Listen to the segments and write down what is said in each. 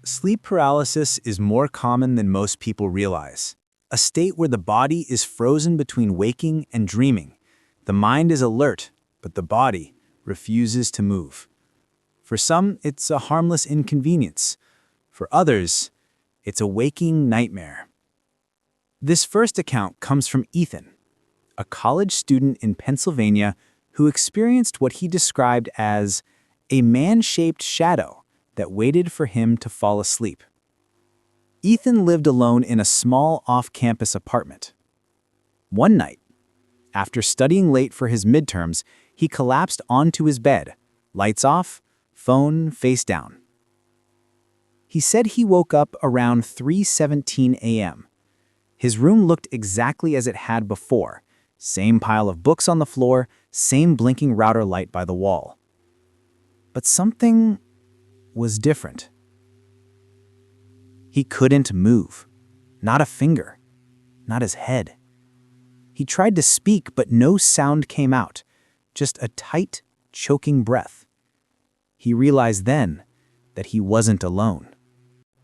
Sleep paralysis is more common than most people realize. A state where the body is frozen between waking and dreaming. The mind is alert, but the body refuses to move. For some, it's a harmless inconvenience. For others, it's a waking nightmare. This first account comes from Ethan, a college student in Pennsylvania who experienced what he described as a man-shaped shadow that waited for him to fall asleep. Ethan lived alone in a small off-campus apartment. One night, after studying late for his midterms, he collapsed onto his bed, lights off, phone face down. He said he woke up around 3:17 a.m. His room looked exactly as it had before, same pile of books on the floor, same blinking router light by the wall. But something was different. He couldn't move, not a finger, not his head. He tried to speak, but no sound came out, just a tight, choking breath. He realized then that he wasn't alone.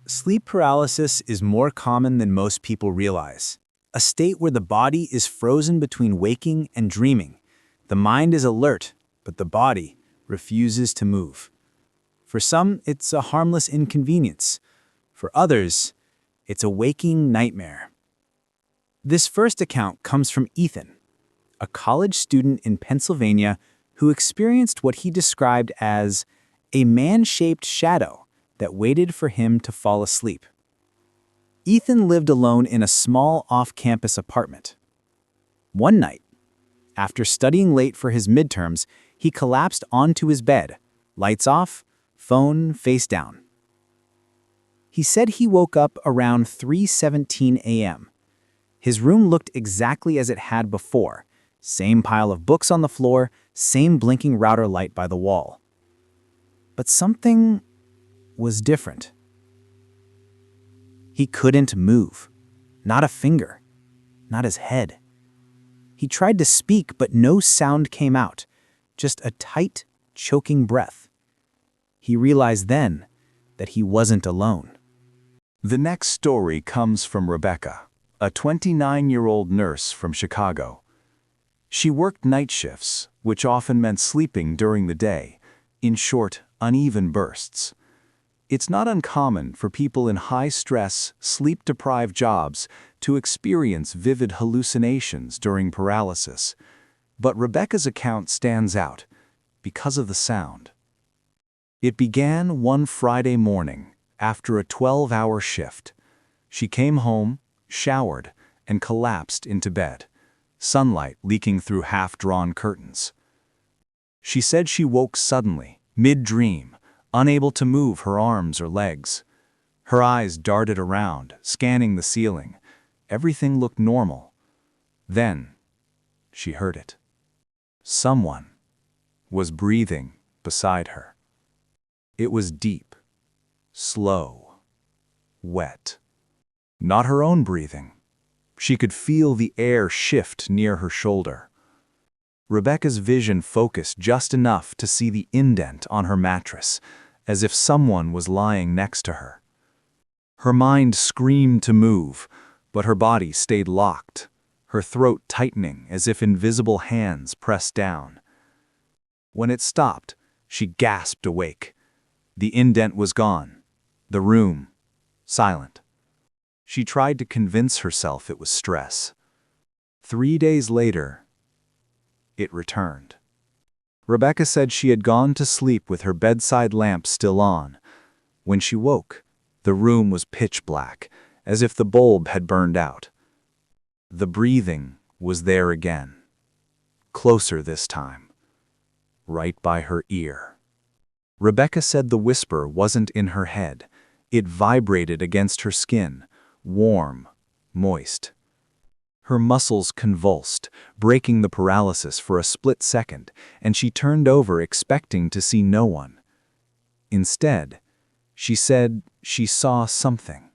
Sleep paralysis is more common than most people realize. A state where the body is frozen between waking and dreaming. The mind is alert, but the body refuses to move. For some, it's a harmless inconvenience. For others, it's a waking nightmare. This first account comes from Ethan, a college student in Pennsylvania who experienced what he described as a man-shaped shadow that waited for him to fall asleep. Ethan lived alone in a small off-campus apartment. One night, after studying late for his midterms, he collapsed onto his bed, lights off, phone face down. He said he woke up around 3:17 a.m. His room looked exactly as it had before, same pile of books on the floor, same blinking router light by the wall. But something was different. He couldn't move, not a finger, not his head. He tried to speak, but no sound came out, just a tight, choking breath. He realized then that he wasn't alone. The next story comes from Rebecca, a 29-year-old nurse from Chicago. She worked night shifts, which often meant sleeping during the day, in short, uneven bursts. It's not uncommon for people in high-stress, sleep-deprived jobs to experience vivid hallucinations during paralysis. But Rebecca's account stands out because of the sound. It began one Friday morning after a 12-hour shift. She came home, showered, and collapsed into bed, sunlight leaking through half-drawn curtains. She said she woke suddenly, mid-dream, unable to move her arms or legs. Her eyes darted around, scanning the ceiling. Everything looked normal. Then, she heard it. Someone was breathing beside her. It was deep, slow, wet. Not her own breathing. She could feel the air shift near her shoulder. Rebecca's vision focused just enough to see the indent on her mattress, as if someone was lying next to her. Her mind screamed to move, but her body stayed locked, her throat tightening as if invisible hands pressed down. When it stopped, she gasped awake. The indent was gone. The room, silent. She tried to convince herself it was stress. 3 days later, it returned. Rebecca said she had gone to sleep with her bedside lamp still on. When she woke, the room was pitch black, as if the bulb had burned out. The breathing was there again, closer this time, right by her ear. Rebecca said the whisper wasn't in her head. It vibrated against her skin, warm, moist. Her muscles convulsed, breaking the paralysis for a split second, and she turned over expecting to see no one. Instead, she said she saw something.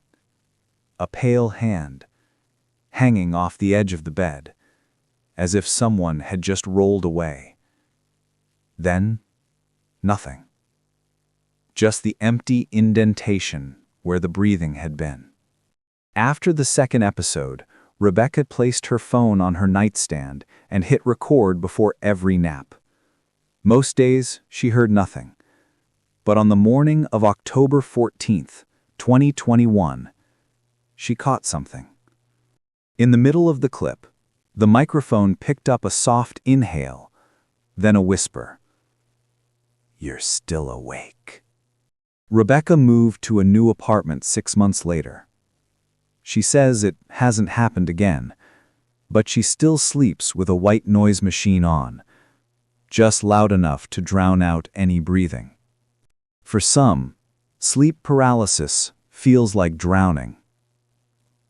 A pale hand, hanging off the edge of the bed, as if someone had just rolled away. Then, nothing. Just the empty indentation where the breathing had been. After the second episode, Rebecca placed her phone on her nightstand and hit record before every nap. Most days, she heard nothing. But on the morning of October 14th, 2021, she caught something. In the middle of the clip, the microphone picked up a soft inhale, then a whisper. "You're still awake." Rebecca moved to a new apartment 6 months later. She says it hasn't happened again, but she still sleeps with a white noise machine on, just loud enough to drown out any breathing. For some, sleep paralysis feels like drowning.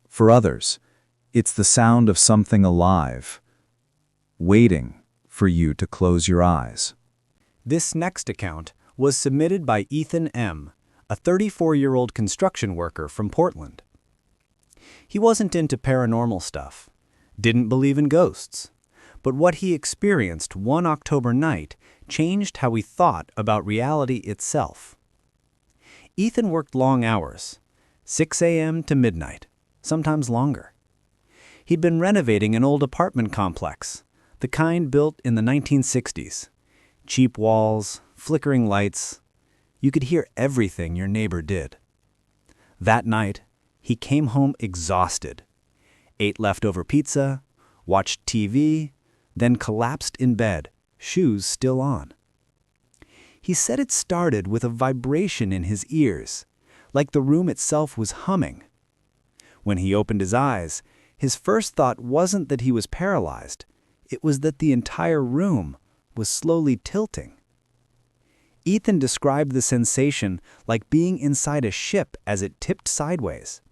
For others, it's the sound of something alive, waiting for you to close your eyes. This next account was submitted by Ethan M., a 34-year-old construction worker from Portland. He wasn't into paranormal stuff, didn't believe in ghosts, but what he experienced one October night changed how he thought about reality itself. Ethan worked long hours, 6 a.m. to midnight, sometimes longer. He'd been renovating an old apartment complex, the kind built in the 1960s. Cheap walls, flickering lights. You could hear everything your neighbor did. That night, he came home exhausted, ate leftover pizza, watched TV, then collapsed in bed, shoes still on. He said it started with a vibration in his ears, like the room itself was humming. When he opened his eyes, his first thought wasn't that he was paralyzed, it was that the entire room was slowly tilting. Ethan described the sensation like being inside a ship as it tipped sideways.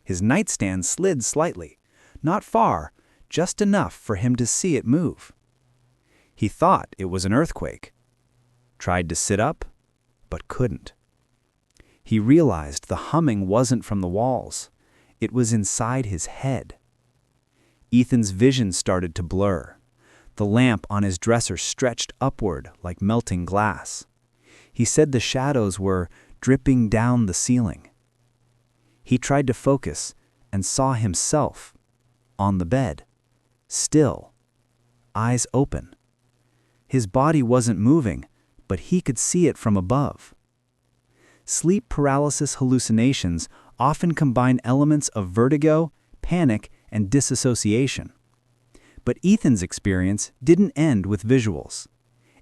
His nightstand slid slightly, not far, just enough for him to see it move. He thought it was an earthquake. Tried to sit up, but couldn't. He realized the humming wasn't from the walls. It was inside his head. Ethan's vision started to blur. The lamp on his dresser stretched upward like melting glass. He said the shadows were dripping down the ceiling. He tried to focus and saw himself on the bed, still, eyes open. His body wasn't moving, but he could see it from above. Sleep paralysis hallucinations often combine elements of vertigo, panic, and disassociation. But Ethan's experience didn't end with visuals.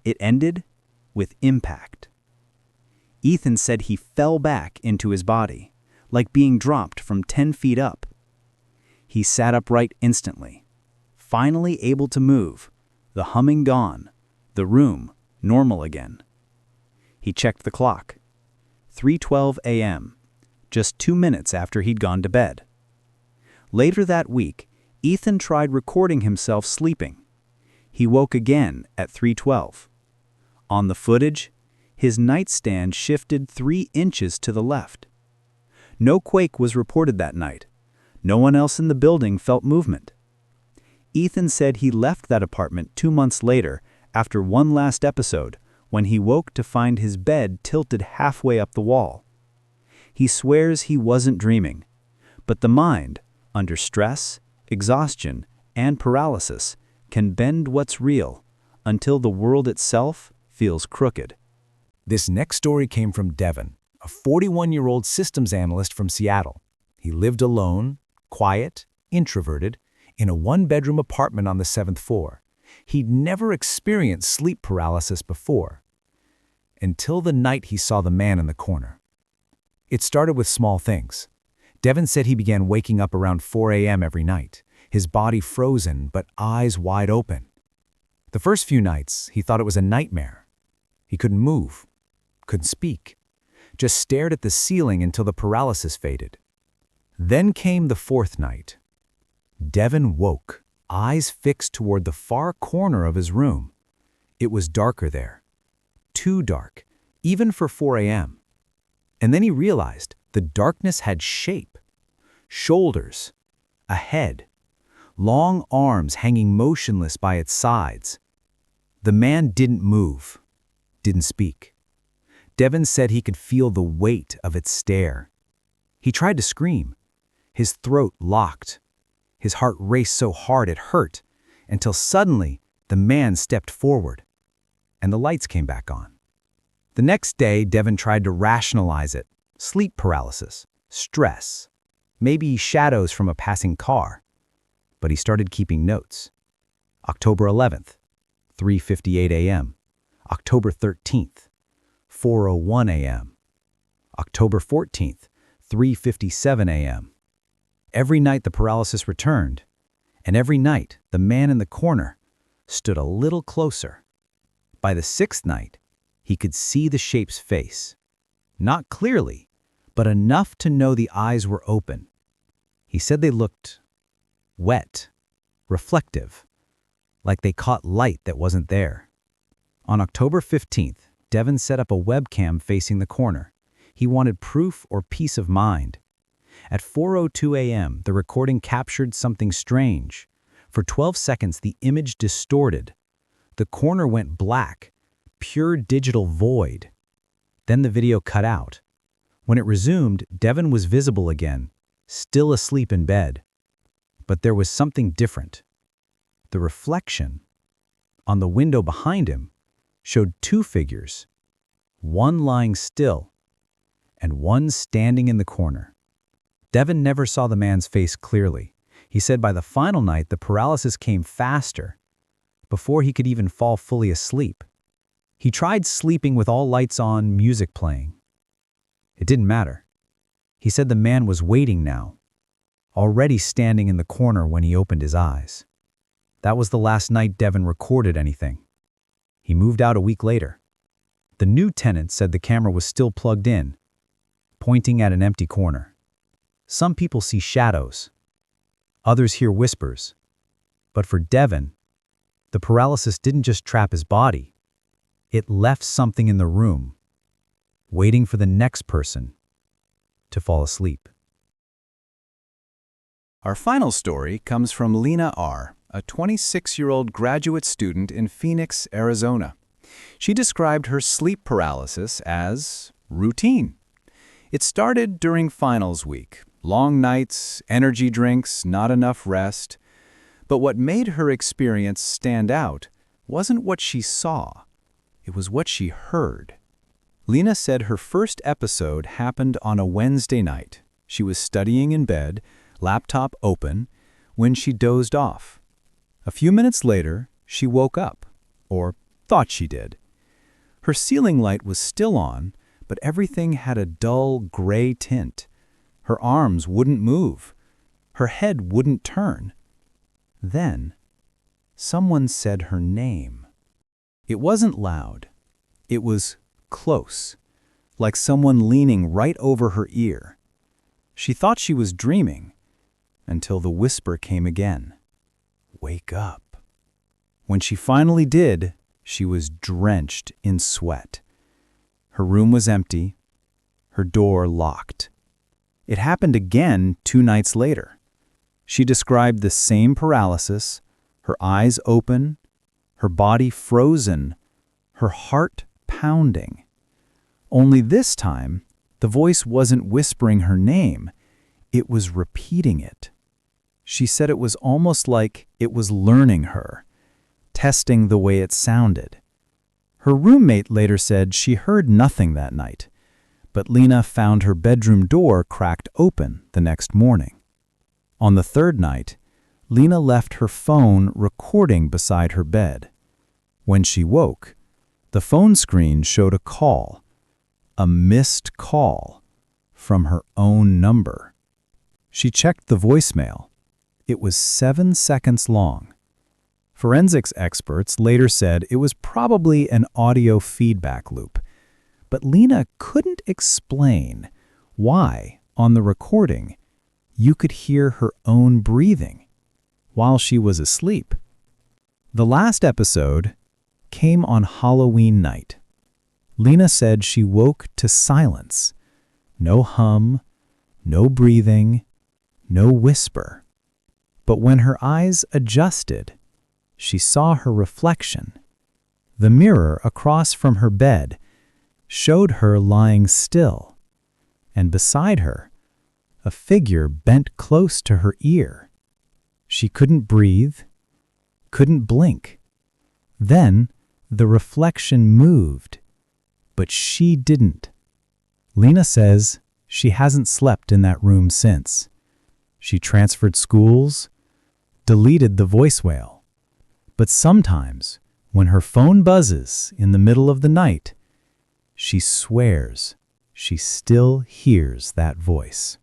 It ended with impact. Ethan said he fell back into his body, like being dropped from 10 feet up. He sat upright instantly, finally able to move, the humming gone, the room normal again. He checked the clock. 3:12 a.m., just 2 minutes after he'd gone to bed. Later that week, Ethan tried recording himself sleeping. He woke again at 3:12. On the footage, his nightstand shifted 3 inches to the left. No quake was reported that night. No one else in the building felt movement. Ethan said he left that apartment 2 months later after one last episode when he woke to find his bed tilted halfway up the wall. He swears he wasn't dreaming, but the mind, under stress, exhaustion, and paralysis, can bend what's real until the world itself feels crooked. This next story came from Devin, a 41-year-old systems analyst from Seattle. He lived alone, quiet, introverted, in a 1-bedroom apartment on the 7th floor. He'd never experienced sleep paralysis before, until the night he saw the man in the corner. It started with small things. Devin said he began waking up around 4 a.m. every night, his body frozen but eyes wide open. The first few nights, he thought it was a nightmare. He couldn't move, couldn't speak, just stared at the ceiling until the paralysis faded. Then came the 4th night. Devin woke, eyes fixed toward the far corner of his room. It was darker there, too dark, even for 4 a.m. And then he realized the darkness had shape, shoulders, a head, long arms hanging motionless by its sides. The man didn't move, didn't speak. Devin said he could feel the weight of its stare. He tried to scream. His throat locked. His heart raced so hard it hurt, until suddenly the man stepped forward, and the lights came back on. The next day, Devin tried to rationalize it. Sleep paralysis, stress, maybe shadows from a passing car. But he started keeping notes. October 11th, 3:58 a.m. October 13th, 4:01 a.m. October 14th, 3:57 a.m. Every night the paralysis returned, and every night the man in the corner stood a little closer. By the sixth night, he could see the shape's face. Not clearly, but enough to know the eyes were open. He said they looked wet, reflective, like they caught light that wasn't there. On October 15th, Devin set up a webcam facing the corner. He wanted proof or peace of mind. At 4:02 a.m., the recording captured something strange. For 12 seconds, the image distorted. The corner went black, pure digital void. Then the video cut out. When it resumed, Devin was visible again, still asleep in bed. But there was something different. The reflection on the window behind him showed two figures, one lying still and one standing in the corner. Devin never saw the man's face clearly. He said by the final night, the paralysis came faster, before he could even fall fully asleep. He tried sleeping with all lights on, music playing. It didn't matter. He said the man was waiting now, already standing in the corner when he opened his eyes. That was the last night Devin recorded anything. He moved out a week later. The new tenant said the camera was still plugged in, pointing at an empty corner. Some people see shadows. Others hear whispers. But for Devin, the paralysis didn't just trap his body. It left something in the room, waiting for the next person to fall asleep. Our final story comes from Lena R., a 26-year-old graduate student in Phoenix, Arizona. She described her sleep paralysis as routine. It started during finals week. Long nights, energy drinks, not enough rest. But what made her experience stand out wasn't what she saw. It was what she heard. Lena said her first episode happened on a Wednesday night. She was studying in bed, laptop open, when she dozed off. A few minutes later, she woke up, or thought she did. Her ceiling light was still on, but everything had a dull gray tint. Her arms wouldn't move. Her head wouldn't turn. Then, someone said her name. It wasn't loud. It was close, like someone leaning right over her ear. She thought she was dreaming, until the whisper came again. Wake up. When she finally did, she was drenched in sweat. Her room was empty, her door locked. It happened again 2 nights later. She described the same paralysis, her eyes open, her body frozen, her heart pounding. Only this time, the voice wasn't whispering her name, it was repeating it. She said it was almost like it was learning her, testing the way it sounded. Her roommate later said she heard nothing that night, but Lena found her bedroom door cracked open the next morning. On the third night, Lena left her phone recording beside her bed. When she woke, the phone screen showed a call, a missed call, from her own number. She checked the voicemail. It was 7 seconds long. Forensics experts later said it was probably an audio feedback loop, but Lena couldn't explain why, on the recording, you could hear her own breathing while she was asleep. The last episode came on Halloween night. Lena said she woke to silence. No hum, no breathing, no whisper. But when her eyes adjusted, she saw her reflection. The mirror across from her bed showed her lying still, and beside her A figure bent close to her ear. She couldn't breathe, couldn't blink. Then the reflection moved, but she didn't. Lena says she hasn't slept in that room since. She transferred schools, deleted the voice whale. But sometimes, when her phone buzzes in the middle of the night, she swears she still hears that voice.